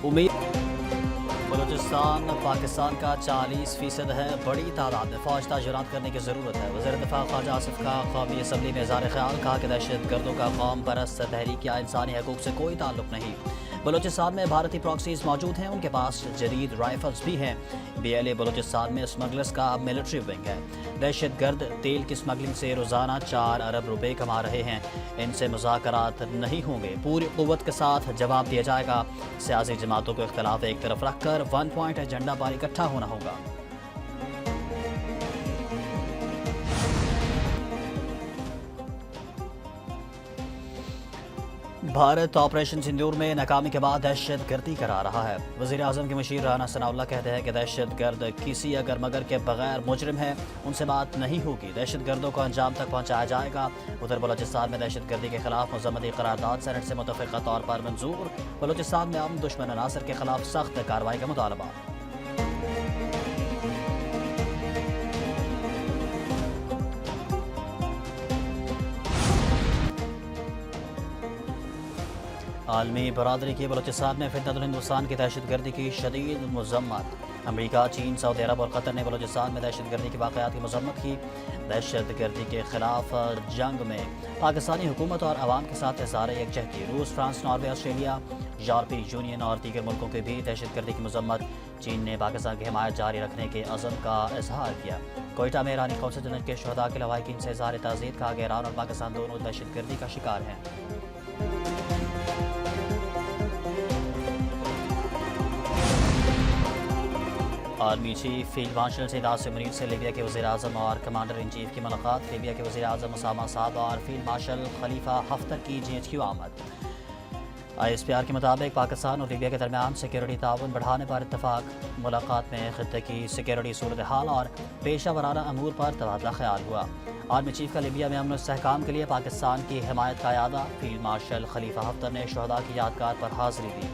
उम्मीद बलूचिस्तान पाकिस्तान का 40% है। बड़ी तादाद में फौज तैनात करने की ज़रूरत है। वज़ीर दिफ़ा ख्वाजा आसिफ का कौमी असम्बली में इज़हार ख्याल, कहा कि दहशत गर्दों का कौम परस्त तहरीक या इंसानी हकूक़ से कोई ताल्लुक़ नहीं। बलूचिस्तान में भारतीय प्रॉक्सीज मौजूद हैं, उनके पास जदीद राइफल्स भी हैं। BLA बलूचिस्तान में स्मगलर्स का मिलिट्री विंग है। दहशत गर्द तेल की स्मगलिंग से रोज़ाना 4 अरब रुपए कमा रहे हैं। इनसे मुज़ाकरात नहीं होंगे, पूरी क़ुव्वत के साथ जवाब दिया जाएगा। सियासी जमातों को इख्तलाफ एक तरफ रख कर 1 पॉइंट एजेंडा पर इकट्ठा होना होगा। भारत ऑपरेशन सिंदूर में नाकामी के बाद दहशत गर्दी करा रहा है। वज़ीर आज़म के मशीर राना सनाउल्लाह कहते हैं कि दहशत गर्द किसी अगर मगर के बगैर मुजरिम है, उनसे बात नहीं होगी, दहशत गर्दों को अंजाम तक पहुँचाया जाएगा। उधर बलूचिस्तान में दहशत गर्दी के खिलाफ मुज़म्मती करारदाद सेनेट से मुतफ़िक़ा तौर पर मंजूर। बलूचिस्तान में अमन दुश्मन अनासर के खिलाफ सख्त कार्रवाई का मुतालबा। आलमी बरादरी की बलूचिस्तान में फितनतुल हिंदुस्तान की दहशत गर्दी की शदीद मज़म्मत। अमरीका, चीन, सऊदी अरब और कतर ने बलूचिस्तान में दहशत गर्दी के वाक़यात की मज़म्मत की। दहशत गर्दी के खिलाफ जंग में पाकिस्तानी हुकूमत और अवाम के साथ इज़हार यकजहती। रूस, फ्रांस, नॉर्वे, ऑस्ट्रेलिया, यूरोपीय यूनियन और दीगर मुल्कों के भी दहशत गर्दी की मज़म्मत। चीन ने पाकिस्तान की हिमायत जारी रखने के अज़म का इजहार किया। कोयटा में ईरानी कौंसल जंग के शहदा के लवाहिकीन से इज़हार ताज़ीयत, कहा कि ईरान और पाकिस्तान दोनों दहशत गर्दी का शिकार हैं। Army chief field marshal Syed Asim Munir से लीबिया के वज़ीर आज़म और कमांडर इन चीफ की मुलाकात। लीबिया के वज़ीर आज़म उसामा साद और फील्ड मार्शल खलीफा हफ्तर की GHQ आमद। ISPR के मुताबिक पाकिस्तान और लीबिया के दरमियान सिक्योरिटी ताउन बढ़ाने पर इत्तफाक। मुलाकात में खित्ते की सिक्योरिटी सूरत हाल और पेशा वराना अमूर पर तबादला ख्याल हुआ। आर्मी चीफ का लीबिया में अमन और इस्तेहकाम के लिए पाकिस्तान की हिमायत का यादा। फील्ड मार्शल खलीफा हफ्तर ने शहदा की यादगार पर हाज़िरी दी।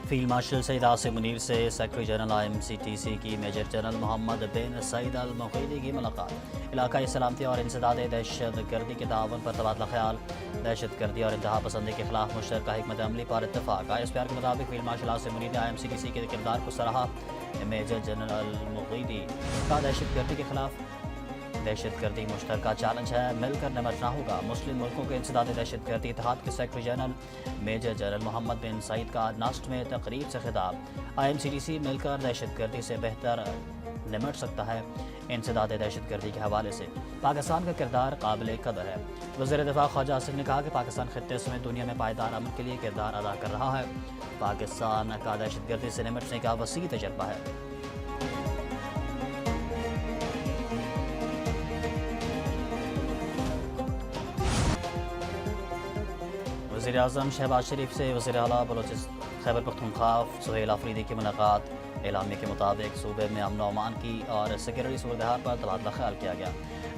फील्ड मार्शल सैयद आसिम मुनीर से सेक्रेटरी जनरल IMCTC की major general Mohammad bin Saeed अल मुगीदी की मुलाकात। इलाकाई सलामती और इंसदाद दहशत गर्दी के तावन पर तबादला ख्याल। दहशत गर्दी और इंतहा पसंदी के खिलाफ मुश्तरका हिकमत अमली पर इत्तफाक। ISPR के मुताबिक फील्ड मार्शल आसिम मुनीर ने IMCTC के किरदार को सराहा। मेजर जनरल मुगीदी का दहशत गर्दी के खिलाफ दहशत गर्दी मुश्तरका चैलेंज है, मिलकर निपटना होगा। मुस्लिम मुल्कों के इंसदाद दहशत गर्दी इत्तेहाद के secretary general major general Mohammad bin Saeed का नस्ट में तकरीब से खिताब। IMCTC मिलकर दहशत गर्दी से बेहतर निपट सकता है। इंसदाद दहशत गर्दी के हवाले से पाकिस्तान का किरदार काबिल कदर है। वज़ीर दिफ़ा ख्वाजा आसिफ ने कहा कि पाकिस्तान खित्ते समेत दुनिया में पायदार अमन के लिए किरदार अदा कर रहा है। पाकिस्तान का दहशत गर्दी से निपटने का वसी तजर्बा है। वज़ीर आज़म शहबाज शरीफ से वज़ीर आला बलूचिस्तान खैबर पख्तूनख्वा सुहेल आफरीदी की मुलाकात। एलामे के मुताबिक सूबे में अमन अमान की और सिक्योरिटी सूरत हाल पर तबादला ख्याल किया गया।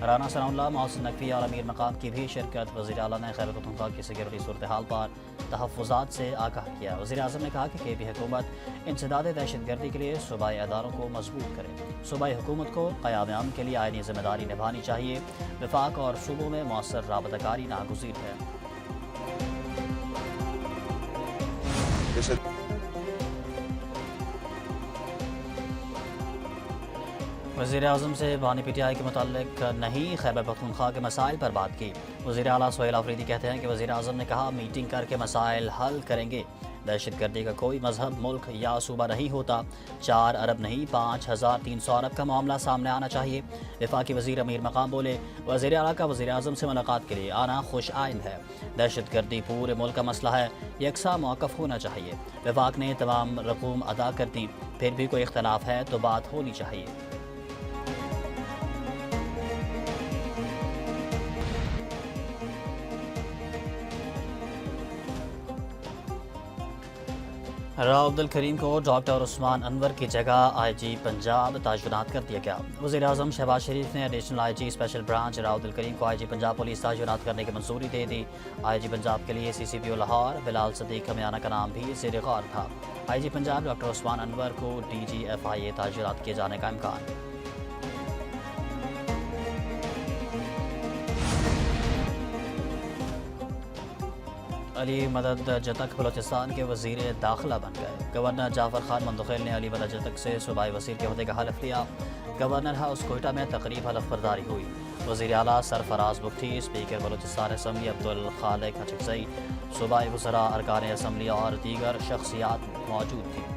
राना सनाउल्लाह, मोहसिन नकवी और अमीर मकाम की भी शिरकत। वज़ीर आला ने खैबर पख्तूनख्वा की सिक्योरिटी सूरत हाल पर तहफ़्फ़ुज़ात से आगाह किया। वज़ीर आज़म ने कहा कि KB हुकूमत इंसदाद दहशत गर्दी के लिए सूबाई अदारों को मजबूत करे। सूबाई हुकूमत को क़याम अमन के लिए आईनी ज़िम्मेदारी निभानी चाहिए। वफाक और सूबों में मौसर राबताकारी नागुज़ीर है। वज़ीर आज़म से बानी PTI के मुताल्लिक नहीं, खैबर पख्तूनख्वा के मसाइल पर बात की। वज़ीर आला सुहेल आफरीदी कहते हैं कि वज़ीर आज़म ने कहा मीटिंग करके मसाइल हल करेंगे। दहशत गर्दी का कोई मजहब, मुल्क या सूबा नहीं होता। 4 अरब नहीं 5300 अरब का मामला सामने आना चाहिए। वफाकी वज़ीर अमीर मकाम बोले, वज़ीर आला का वज़ीर आज़म से मुलाकात के लिए आना खुश आइंद है। दहशत गर्दी पूरे मुल्क का मसला है, यकसा मौक़िफ़ होना चाहिए। वफाक ने तमाम रकूम अदा कर दी, फिर भी कोई इख्तलाफ है तो बात होनी चाहिए। راؤ عبدالکریم کو ڈاکٹر عثمان انور کی جگہ آئی جی پنجاب تعینات کر دیا گیا۔ وزیر اعظم شہباز شریف نے additional I G special branch Rao Abdul Karim کو آئی جی پنجاب پولیس تعینات کرنے کی منظوری دے دی۔ آئی جی پنجاب کے لیے سی سی پی او لاہور بلال صدیق کمیانہ کا نام بھی زیر غور تھا۔ آئی جی پنجاب ڈاکٹر عثمان انور کو ڈی جی ایف آئی اے تعینات کیے جانے کا امکان۔ علی مدد جتک بلوچستان کے وزیر داخلہ بن گئے۔ گورنر جعفر خان مندخیل نے علی مدد جتک سے صوبائی وزیر کے عہدے کا حلف لیا۔ گورنر ہاؤس کوئٹہ میں تقریب حلف برداری ہوئی۔ وزیر اعلیٰ سرفراز بگٹی، اسپیکر بلوچستان اسمبلی عبدالخالق اچکزئی، صوبائی وزراء، ارکان اسمبلی اور دیگر شخصیات موجود تھیں۔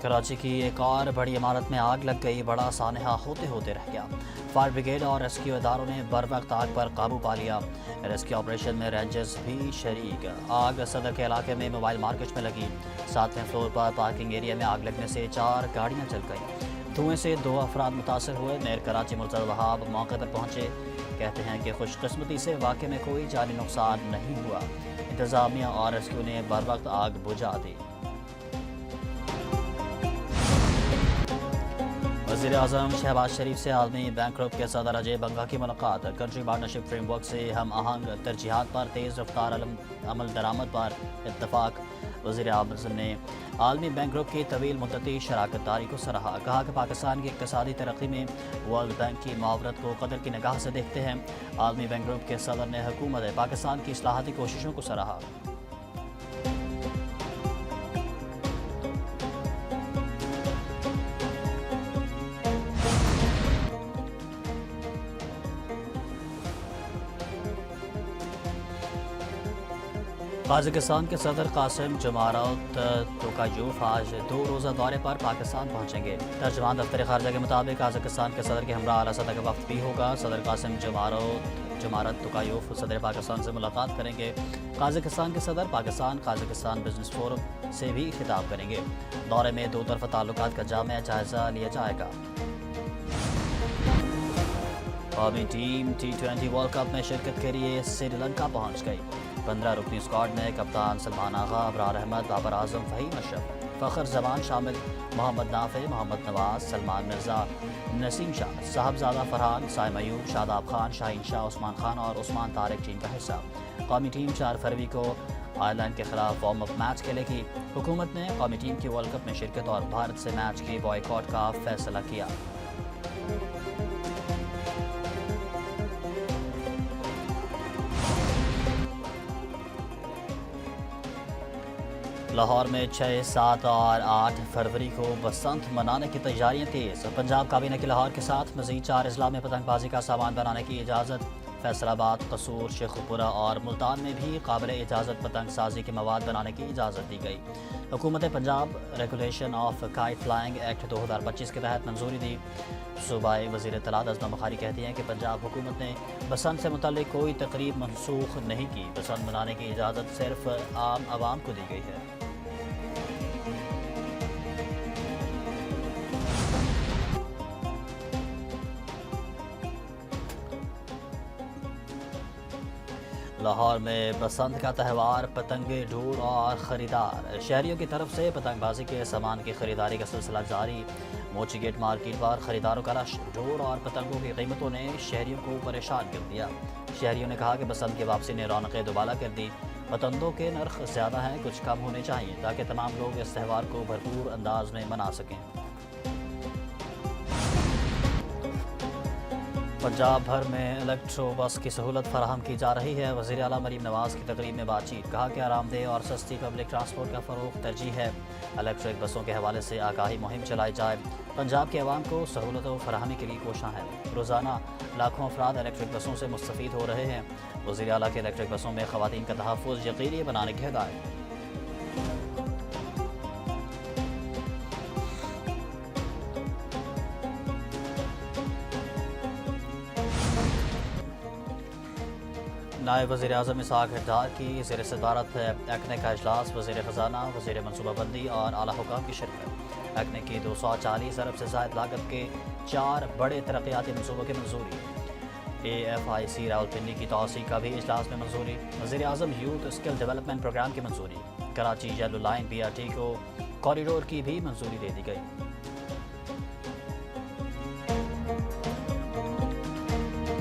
کراچی کی ایک اور بڑی عمارت میں آگ لگ گئی، بڑا سانحہ ہوتے ہوتے رہ گیا۔ فائر بریگیڈ اور ریسکیو اداروں نے بروقت آگ پر قابو پا لیا۔ ریسکیو آپریشن میں رینجرز بھی شریک۔ آگ صدر کے علاقے میں موبائل مارکیٹ میں لگی۔ 7ویں فلور پر پارکنگ ایریا میں آگ لگنے سے 4 گاڑیاں جل گئیں۔ دھوئیں سے 2 افراد متاثر ہوئے۔ میئر کراچی مرتضی وہاب موقع پر پہنچے، کہتے ہیں کہ خوش قسمتی سے واقعے میں کوئی جانی نقصان نہیں ہوا۔ انتظامیہ اور ریسکیو نے بروقت آگ بجھا دی۔ وزیر اعظم شہباز شریف سے عالمی بینک گروپ کے صدر اجے بنگا کی ملاقات۔ کنٹری پارٹنرشپ فریم ورک سے ہم آہنگ ترجیحات پر تیز رفتار عمل درآمد پر اتفاق۔ وزیر اعظم نے عالمی بینک گروپ کی طویل مدتی شراکت داری کو سراہا، کہا کہ پاکستان کی اقتصادی ترقی میں ورلڈ بینک کی معاونت کو قدر کی نگاہ سے دیکھتے ہیں۔ عالمی بینک گروپ کے صدر نے حکومت پاکستان کی اصلاحاتی کوششوں کو سراہا۔ قازقستان کے صدر قاسم جمارت توکایوف آج 2 روزہ دورے پر پاکستان پہنچیں گے۔ ترجمان دفتر خارجہ کے مطابق قازقستان کے صدر کے ہمراہ اعلیٰ سطح کا وفد بھی ہوگا۔ صدر قاسم جمارت توکایوف صدر پاکستان سے ملاقات کریں گے۔ قازقستان کے صدر پاکستان قازقستان بزنس فورم سے بھی خطاب کریں گے۔ دورے میں 2 طرفہ تعلقات کا جامع جائزہ لیا جائے گا۔ قومی ٹیم T20 ورلڈ کپ میں شرکت کے لیے سری لنکا پہنچ گئی۔ 15 رکنی اسکواڈ میں کپتان سلمان آغا، ابرار احمد، بابر اعظم، فہیم اشرف، فخر زمان شامل، محمد نافع، محمد نواز، سلمان مرزا، نسیم شاہ، صاحبزادہ فرحان، سائم ایوب، شاداب خان، شاہین شاہ، عثمان خان اور عثمان طارق ٹیم کا حصہ۔ قومی ٹیم 4 فروری کو آئرلینڈ کے خلاف وارم اپ میچ کھیلے گی۔ حکومت نے قومی ٹیم کی ورلڈ کپ میں شرکت اور بھارت سے میچ کی بائیکاٹ کا فیصلہ کیا۔ لاہور میں 6، 7 اور 8 فروری کو بسنت منانے کی تیاریاں تیز۔ پنجاب کابینہ کی لاہور کے ساتھ مزید 4 اضلاع میں پتنگ بازی کا سامان بنانے کی اجازت۔ فیصل آباد، قصور، شیخوپورہ اور ملتان میں بھی قابل اجازت پتنگ سازی کے مواد بنانے کی اجازت دی گئی۔ حکومت Punjab regulation of kite flying act 2025 کے تحت منظوری دی۔ صوبائی وزیر اطلاعات ازما بخاری کہتی ہیں کہ پنجاب حکومت نے بسنت سے متعلق کوئی تقریب منسوخ نہیں کی۔ بسنت منانے کی اجازت صرف عام عوام کو دی گئی ہے۔ لاہور میں بسنت کا تہوار، پتنگیں ڈھول اور خریدار۔ شہریوں کی طرف سے پتنگ بازی کے سامان کی خریداری کا سلسلہ جاری۔ موچی گیٹ مارکیٹ پر خریداروں کا رش۔ ڈھول اور پتنگوں کی قیمتوں نے شہریوں کو پریشان کر دیا۔ شہریوں نے کہا کہ بسنت کی واپسی نے رونقیں دوبالا کر دی۔ پتنگوں کے نرخ زیادہ ہیں، کچھ کم ہونے چاہیے تاکہ تمام لوگ اس تہوار کو بھرپور انداز میں منا سکیں۔ پنجاب بھر میں الیکٹرو بس کی سہولت فراہم کی جا رہی ہے۔ وزیر اعلیٰ مریم نواز کی تقریب میں بات چیت، کہا کہ آرام دہ اور سستی پبلک ٹرانسپورٹ کا فروغ ترجیح ہے۔ الیکٹرک بسوں کے حوالے سے آگاہی مہم چلائی جائے۔ پنجاب کے عوام کو سہولتوں فراہمی کے لیے کوشاں ہے۔ روزانہ لاکھوں افراد الیکٹرک بسوں سے مستفید ہو رہے ہیں۔ وزیر اعلیٰ کے الیکٹرک بسوں میں خواتین کا تحفظ یقینی بنانے کی ہدایت۔ نائب وزیر اعظم اسحاق ڈار کی زیر صدارت ایکنے کا اجلاس، وزیر خزانہ، وزیر منصوبہ بندی اور اعلیٰ حکام کی شرکت۔ ایکنے کی 240 ارب سے زائد لاگت کے 4 بڑے ترقیاتی منصوبوں کی منظوری۔ AFIC راولپنڈی کی توسیع کا بھی اجلاس میں منظوری. وزیر اعظم یوتھ اسکل ڈیولپمنٹ پروگرام کی منظوری. کراچی یلو لائن BRT کو کوریڈور کی بھی منظوری دے دی گئی.